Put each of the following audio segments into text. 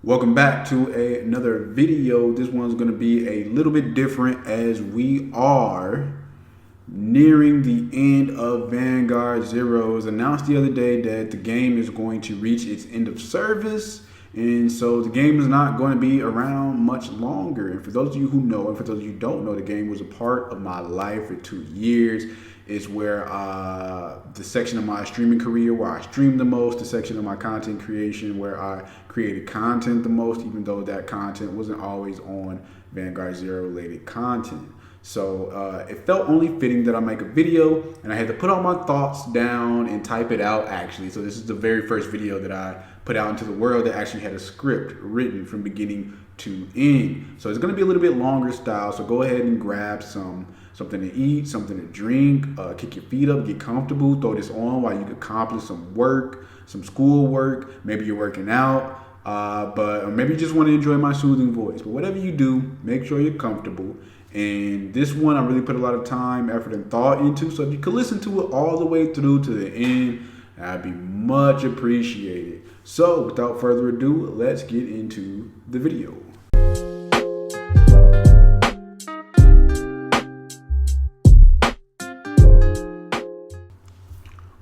Welcome back to another video. This one's going to be a little bit different as we are nearing the end of Vanguard Zero. It was announced the other day that the game is going to reach its end of service. And so the game is not going to be around much longer. And for those of you who know, and for those of you who don't know, the game was a part of my life for 2 years. It's where the section of my streaming career where I streamed the most, the section of my content creation where I created content the most, even though that content wasn't always on Vanguard Zero related content. So it felt only fitting that I make a video, and I had to put all my thoughts down and type it out actually. So this is the very first video that I put out into the world that actually had a script written from beginning to end. So it's going to be a little bit longer style. So go ahead and grab something to eat, something to drink, kick your feet up, get comfortable, throw this on while you can accomplish some work, some school work. Maybe you're working out, or maybe you just want to enjoy my soothing voice. But whatever you do, make sure you're comfortable. And this one I really put a lot of time, effort, and thought into. So if you could listen to it all the way through to the end, that'd be much appreciated. So without further ado, let's get into the video.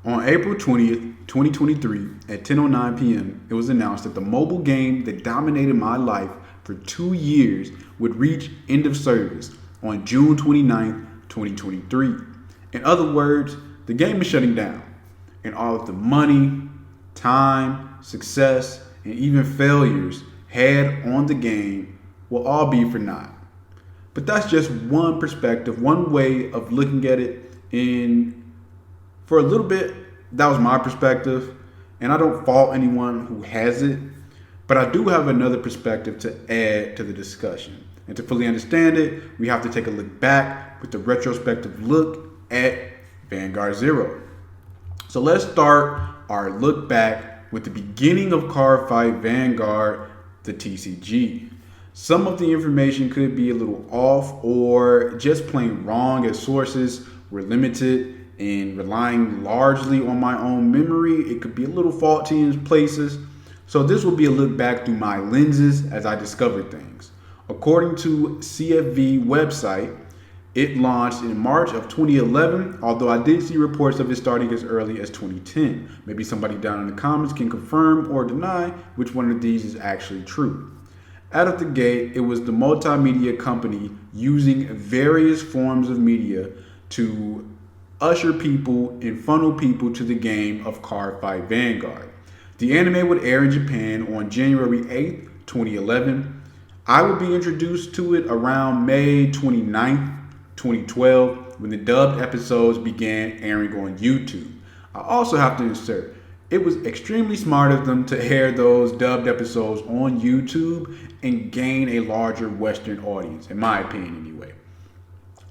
On April 20th, 2023 at 10:09 p.m., it was announced that the mobile game that dominated my life for 2 years would reach end of service on June 29th, 2023. In other words, the game is shutting down, and all of the money, time, success, and even failures had on the game will all be for naught. But that's just one perspective, one way of looking at it. And for a little bit, that was my perspective, and I don't fault anyone who has it, but I do have another perspective to add to the discussion. And to fully understand it, we have to take a look back with the retrospective look at Vanguard Zero. So let's start our look back with the beginning of Card Fight Vanguard, the TCG. Some of the information could be a little off or just plain wrong, as sources were limited and relying largely on my own memory. It could be a little faulty in places. So this will be a look back through my lenses as I discovered things. According to CFV website, it launched in March of 2011, although I did see reports of it starting as early as 2010. Maybe somebody down in the comments can confirm or deny which one of these is actually true. Out of the gate, it was the multimedia company using various forms of media to usher people and funnel people to the game of Card Fight Vanguard. The anime would air in Japan on January 8th, 2011. I would be introduced to it around May 29th, 2012, when the dubbed episodes began airing on YouTube. I also have to insert, it was extremely smart of them to air those dubbed episodes on YouTube and gain a larger Western audience, in my opinion anyway.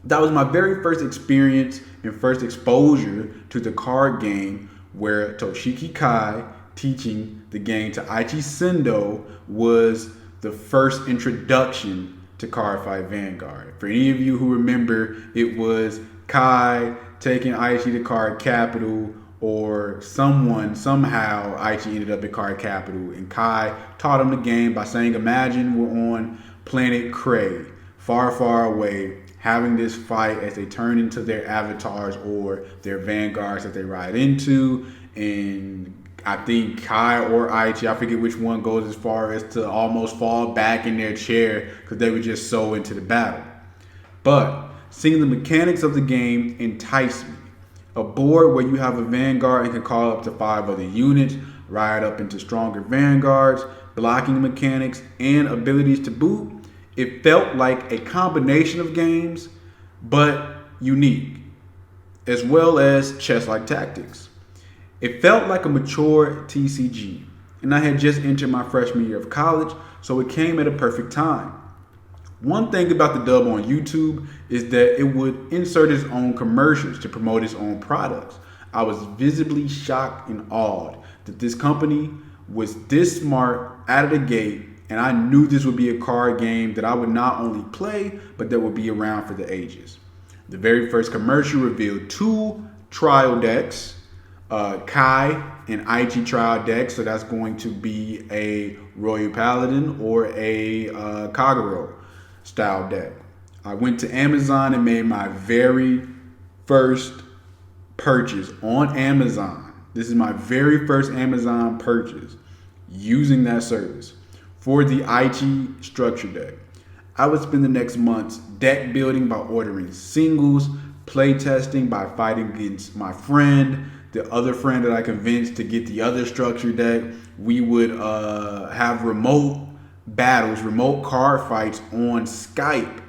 That was my very first experience and first exposure to the card game, where Toshiki Kai teaching the game to Aichi Sendo was the first introduction to Card Fight Vanguard. For any of you who remember, it was Kai taking Aichi to Card Capital, or somehow Aichi ended up at Card Capital, and Kai taught him the game by saying, imagine we're on planet Cray, far, far away, having this fight as they turn into their avatars or their vanguards that they ride into. And I think Kai or Aichi, I forget which one, goes as far as to almost fall back in their chair because they were just so into the battle. But seeing the mechanics of the game enticed me. A board where you have a vanguard and can call up to 5 other units, ride up into stronger vanguards, blocking mechanics, and abilities to boot. It felt like a combination of games, but unique, as well as chess-like tactics. It felt like a mature TCG, and I had just entered my freshman year of college, so it came at a perfect time. One thing about the dub on YouTube is that it would insert its own commercials to promote its own products. I was visibly shocked and awed that this company was this smart out of the gate, and I knew this would be a card game that I would not only play, but that would be around for the ages. The very first commercial revealed 2 trial decks, Kai and IG trial deck, so that's going to be a Royal Paladin or a Kagero style deck. I went to Amazon and made my very first purchase on Amazon. This is my very first Amazon purchase using that service for the IG structure deck. I would spend the next months deck building by ordering singles, play testing by fighting against my friend, the other friend that I convinced to get the other structure deck. We would have remote battles, remote card fights on Skype.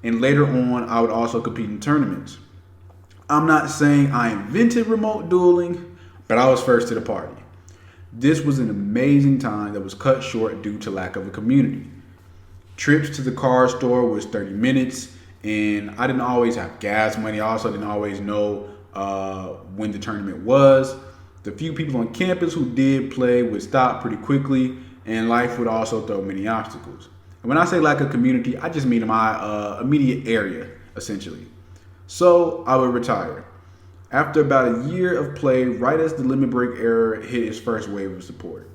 And later on, I would also compete in tournaments. I'm not saying I invented remote dueling, but I was first to the party. This was an amazing time that was cut short due to lack of a community. Trips to the card store was 30 minutes, and I didn't always have gas money. I also didn't always know when the tournament was. The few people on campus who did play would stop pretty quickly, and life would also throw many obstacles. And when I say lack of community, I just mean in my immediate area, essentially. So I would retire. After about a year of play, right as the limit break era hit its first wave of support.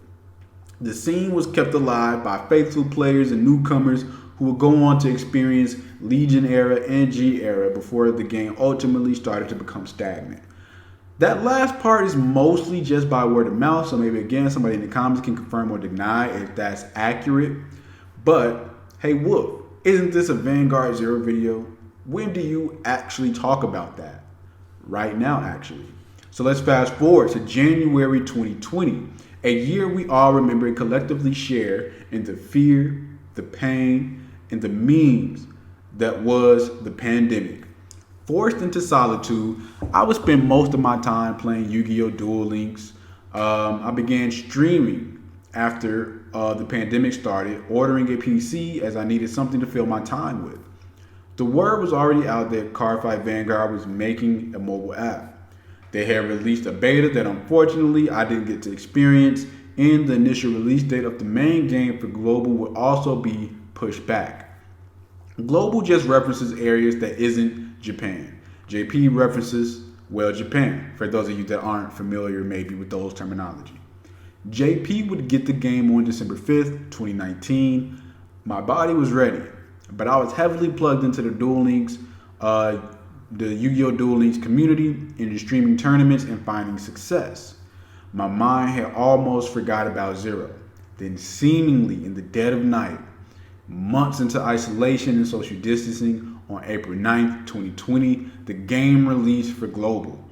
The scene was kept alive by faithful players and newcomers who would go on to experience Legion era and G era before the game ultimately started to become stagnant. That last part is mostly just by word of mouth, so maybe again somebody in the comments can confirm or deny if that's accurate. But hey Wolf, isn't this a Vanguard Zero video? When do you actually talk about that? Right now, actually. So let's fast forward to January 2020, a year we all remember and collectively share in the fear, the pain, and the memes that was the pandemic. Forced into solitude, I would spend most of my time playing Yu-Gi-Oh! Duel Links. I began streaming after the pandemic started, ordering a PC as I needed something to fill my time with. The word was already out that Cardfight Vanguard was making a mobile app. They had released a beta that unfortunately I didn't get to experience, and the initial release date of the main game for Global would also be pushed back. Global just references areas that isn't Japan. JP references, well, Japan, for those of you that aren't familiar maybe with those terminology. JP would get the game on December 5th, 2019. My body was ready, but I was heavily plugged into the Duel Links, the Yu-Gi-Oh! Duel Links community, into streaming tournaments and finding success. My mind had almost forgot about Zero. Then seemingly in the dead of night, months into isolation and social distancing, on April 9th, 2020, the game released for Global.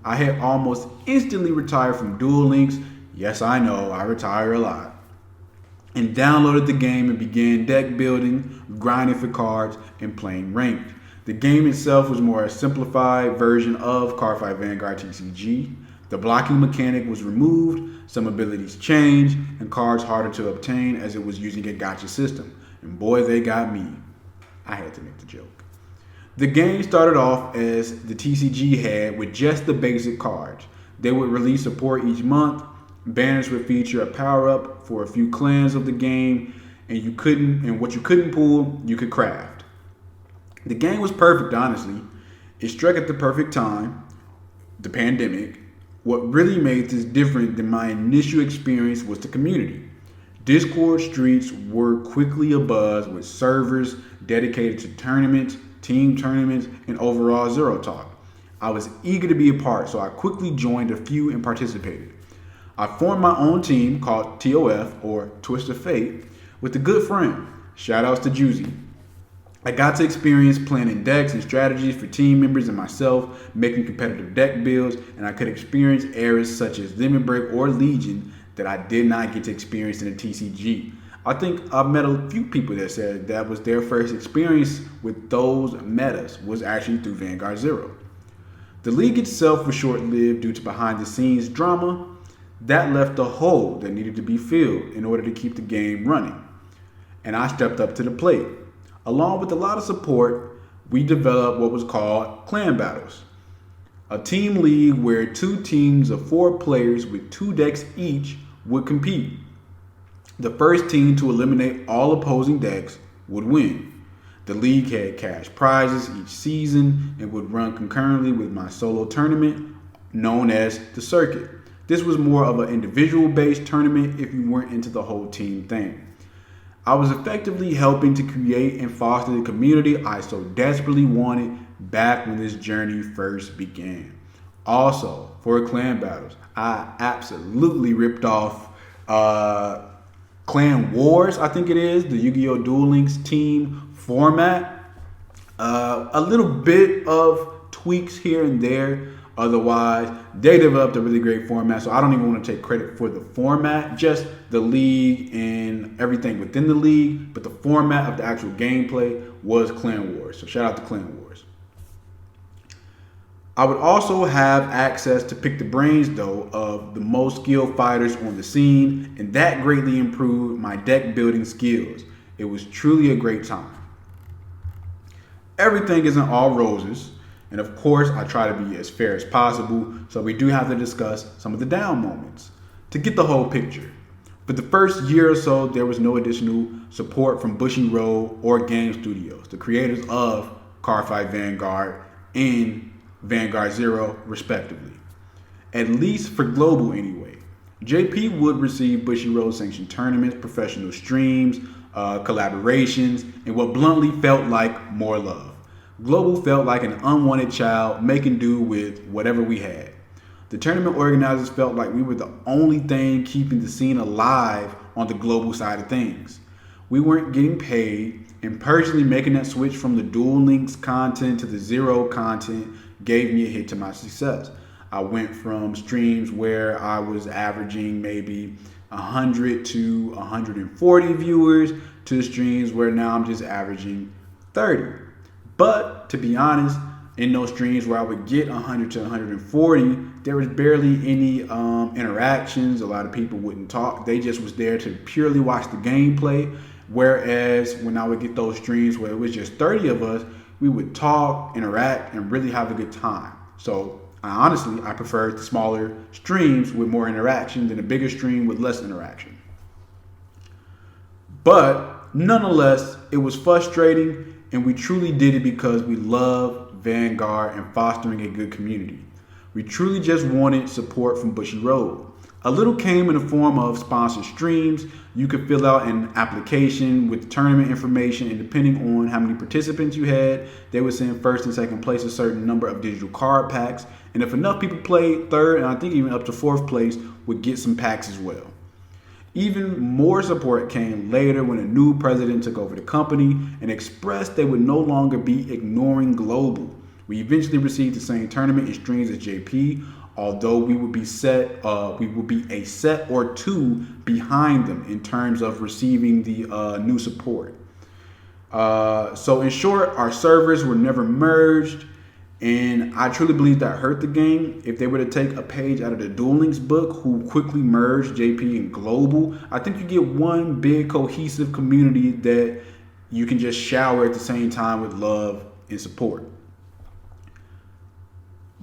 I had almost instantly retired from Duel Links. Yes, I know, I retire a lot. And downloaded the game and began deck building, grinding for cards, and playing ranked. The game itself was more a simplified version of Cardfight Vanguard TCG. The blocking mechanic was removed, some abilities changed, and cards harder to obtain as it was using a gacha system. And boy, they got me. I had to make the joke. The game started off as the TCG had with just the basic cards. They would release support each month. Banners would feature a power-up for a few clans of the game, and what you couldn't pull, you could craft. The game was perfect, honestly. It struck at the perfect time, the pandemic. What really made this different than my initial experience was the community. Discord streets were quickly abuzz with servers dedicated to tournaments, team tournaments, and overall Zero talk. I was eager to be a part, so I quickly joined a few and participated. I formed my own team called TOF, or Twist of Fate, with a good friend. Shoutouts to Juicy. I got to experience planning decks and strategies for team members and myself, making competitive deck builds, and I could experience eras such as Limit Break or Legion that I did not get to experience in a TCG. I think I've met a few people that said that was their first experience with those metas was actually through Vanguard Zero. The league itself was short-lived due to behind-the-scenes drama that left a hole that needed to be filled in order to keep the game running. And I stepped up to the plate. Along with a lot of support, we developed what was called clan battles, a team league where two teams of 4 players with 2 decks each would compete. The first team to eliminate all opposing decks would win. The league had cash prizes each season and would run concurrently with my solo tournament known as the circuit. This was more of an individual-based tournament if you weren't into the whole team thing. I was effectively helping to create and foster the community I so desperately wanted back when this journey first began. Also, for clan battles, I absolutely ripped off Clan Wars, I think it is, the Yu-Gi-Oh! Duel Links team format. A little bit of tweaks here and there. Otherwise, they developed a really great format, so I don't even want to take credit for the format, just the league and everything within the league. But the format of the actual gameplay was Clan Wars, so shout out to Clan Wars. I would also have access to pick the brains, though, of the most skilled fighters on the scene, and that greatly improved my deck building skills. It was truly a great time. Everything isn't all roses, and of course, I try to be as fair as possible, so we do have to discuss some of the down moments to get the whole picture. For the first year or so, there was no additional support from Bushiroad or Game Studios, the creators of Cardfight Vanguard and Vanguard Zero, respectively. At least for global anyway. JP would receive Bushiroad sanctioned tournaments, professional streams, collaborations, and what bluntly felt like more love. Global felt like an unwanted child making do with whatever we had. The tournament organizers felt like we were the only thing keeping the scene alive on the global side of things. We weren't getting paid, and personally making that switch from the Duel Links content to the Zero content gave me a hit to my success. I went from streams where I was averaging maybe 100 to 140 viewers to streams where now I'm just averaging 30. But to be honest, in those streams where I would get 100 to 140, there was barely any interactions. A lot of people wouldn't talk. They just was there to purely watch the gameplay. Whereas when I would get those streams where it was just 30 of us, we would talk, interact, and really have a good time. So I preferred the smaller streams with more interaction than a bigger stream with less interaction. But nonetheless, it was frustrating, and we truly did it because we love Vanguard and fostering a good community. We truly just wanted support from Bushiroad. A little came in the form of sponsored streams. You could fill out an application with tournament information, and depending on how many participants you had, they would send first and second place a certain number of digital card packs. And if enough people played, third and I think even up to fourth place would get some packs as well. Even more support came later when a new president took over the company and expressed they would no longer be ignoring global. We eventually received the same tournament and streams as JP, although we would be a set or two behind them in terms of receiving the new support. So in short, our servers were never merged, and I truly believe that hurt the game. If they were to take a page out of the Duel Links book, who quickly merged JP and Global, I think you get one big cohesive community that you can just shower at the same time with love and support.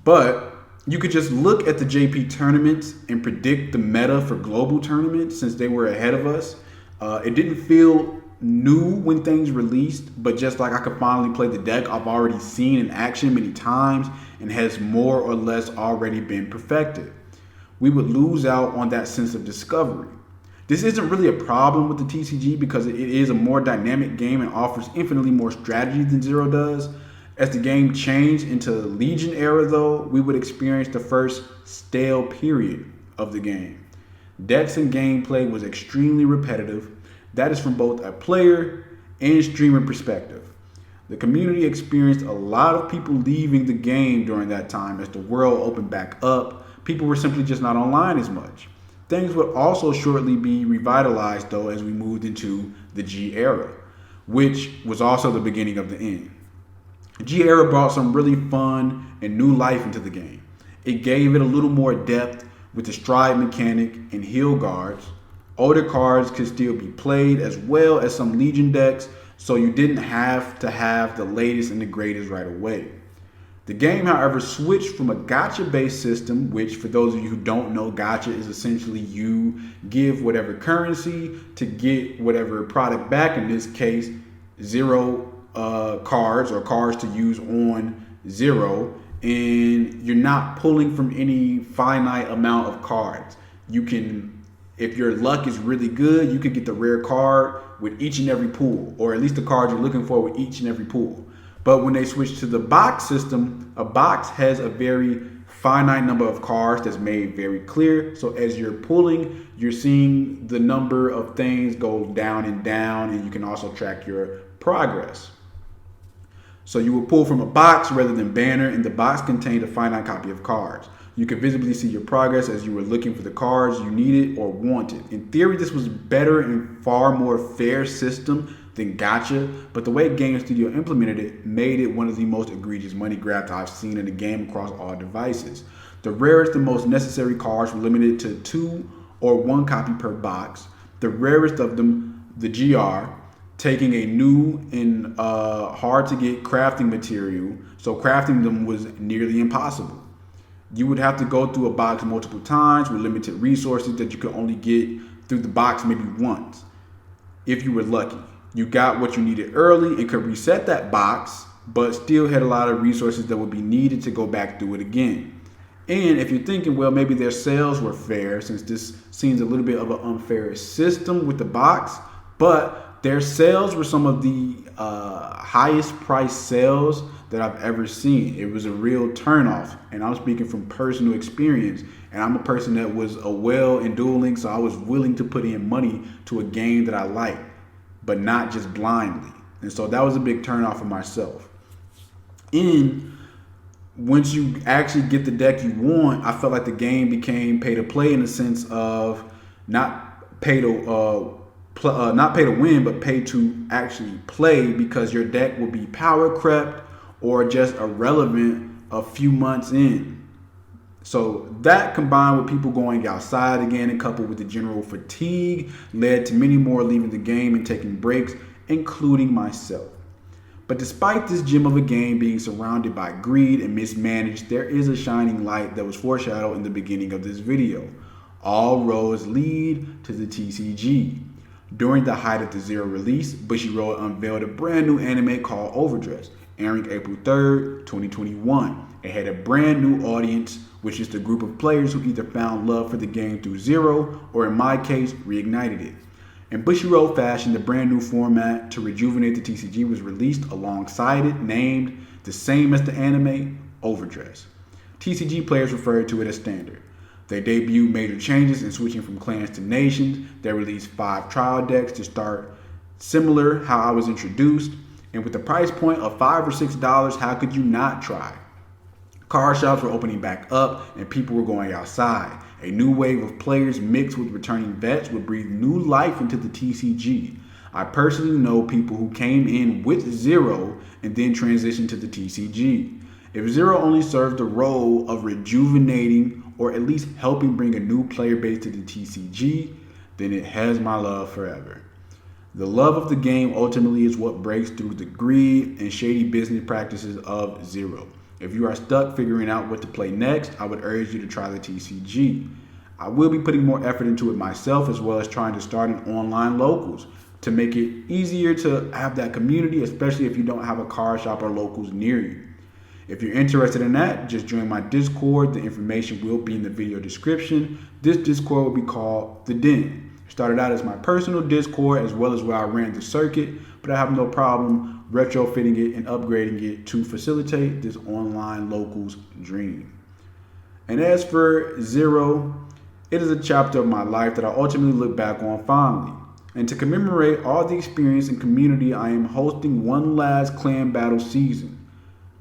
But you could just look at the JP tournaments and predict the meta for global tournaments since they were ahead of us. It didn't feel new when things released, but just like I could finally play the deck I've already seen in action many times and has more or less already been perfected. We would lose out on that sense of discovery. This isn't really a problem with the TCG because it is a more dynamic game and offers infinitely more strategy than Zero does. As the game changed into the Legion era, though, we would experience the first stale period of the game. Decks and gameplay was extremely repetitive. That is from both a player and streamer perspective. The community experienced a lot of people leaving the game during that time as the world opened back up. People were simply just not online as much. Things would also shortly be revitalized, though, as we moved into the G era, which was also the beginning of the end. G era brought some really fun and new life into the game. It gave it a little more depth with the stride mechanic and heal guards. Older cards could still be played as well as some Legion decks, so you didn't have to have the latest and the greatest right away. The game, however, switched from a gacha-based system, which for those of you who don't know, gacha is essentially you give whatever currency to get whatever product back. In this case, Zero cards or cards to use on Zero, and you're not pulling from any finite amount of cards. You can, if your luck is really good, you could get the rare card with each and every pool, or at least the card you're looking for with each and every pool. But when they switch to the box system, a box has a very finite number of cards that's made very clear. So as you're pulling, you're seeing the number of things go down, and you can also track your progress. So you will pull from a box rather than banner, and the box contained a finite copy of cards. You could visibly see your progress as you were looking for the cards you needed or wanted. In theory, this was better and far more fair system than gacha, but the way Game Studio implemented it made it one of the most egregious money grabs I've seen in a game across all devices. The rarest and most necessary cards were limited to 2 or 1 copy per box. The rarest of them, the GR, taking a new and hard to get crafting material, so crafting them was nearly impossible. You would have to go through a box multiple times with limited resources that you could only get through the box maybe once, if you were lucky. You got what you needed early and could reset that box, but still had a lot of resources that would be needed to go back through it again. And if you're thinking, well, maybe their sales were fair, since this seems a little bit of an unfair system with the box, but their sales were some of the highest price sales that I've ever seen. It was a real turnoff, and I'm speaking from personal experience. And I'm a person that was a well in dueling, so I was willing to put in money to a game that I liked, but not just blindly. And so that was a big turnoff for myself. And once you actually get the deck you want, I felt like the game became pay to play in the sense of not pay to win, but pay to actually play, because your deck will be power crept or just irrelevant a few months in. So that, combined with people going outside again and coupled with the general fatigue, led to many more leaving the game and taking breaks, including myself. But despite this gem of a game being surrounded by greed and mismanaged, there is a shining light that was foreshadowed in the beginning of this video. All roads lead to the TCG. During the height of the Zero release, Bushiroad unveiled a brand new anime called Overdress, airing April 3rd, 2021. It had a brand new audience, which is the group of players who either found love for the game through Zero, or in my case, reignited it. In Bushiroad fashion, the brand new format to rejuvenate the TCG was released alongside it, named the same as the anime, Overdress. TCG players refer to it as Standard. They debuted major changes in switching from clans to nations. They released 5 trial decks to start, similar how I was introduced. And with the price point of $5 or $6, how could you not try? Card shops were opening back up and people were going outside. A new wave of players mixed with returning vets would breathe new life into the TCG. I personally know people who came in with Zero and then transitioned to the TCG. If Zero only served the role of rejuvenating or at least helping bring a new player base to the TCG, then it has my love forever. The love of the game ultimately is what breaks through the greed and shady business practices of Zero. If you are stuck figuring out what to play next, I would urge you to try the TCG. I will be putting more effort into it myself, as well as trying to start an online locals to make it easier to have that community, especially if you don't have a card shop or locals near you. If you're interested in that, just join my Discord. The information will be in the video description. This Discord will be called The Den. It started out as my personal Discord, as well as where I ran the circuit, but I have no problem retrofitting it and upgrading it to facilitate this online locals dream. And as for Zero, it is a chapter of my life that I ultimately look back on fondly. And to commemorate all the experience and community, I am hosting one last clan battle season,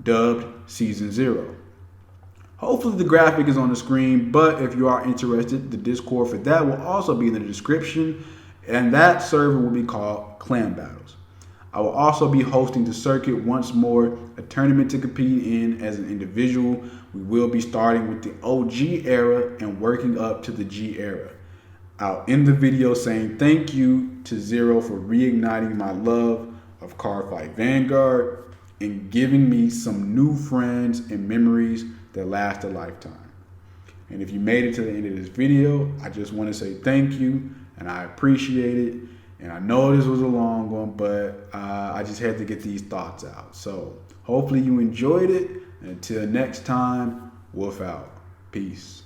dubbed Season 0. Hopefully the graphic is on the screen, but if you are interested, the Discord for that will also be in the description, and that server will be called Clan Battles. I will also be hosting the circuit once more, a tournament to compete in as an individual. We will be starting with the OG era and working up to the G era. I'll end the video saying thank you to Zero for reigniting my love of Cardfight Vanguard and giving me some new friends and memories that last a lifetime. And if you made it to the end of this video, I just want to say thank you, and I appreciate it. And I know this was a long one, but I just had to get these thoughts out. So hopefully you enjoyed it, Until next time, Wolf out. Peace.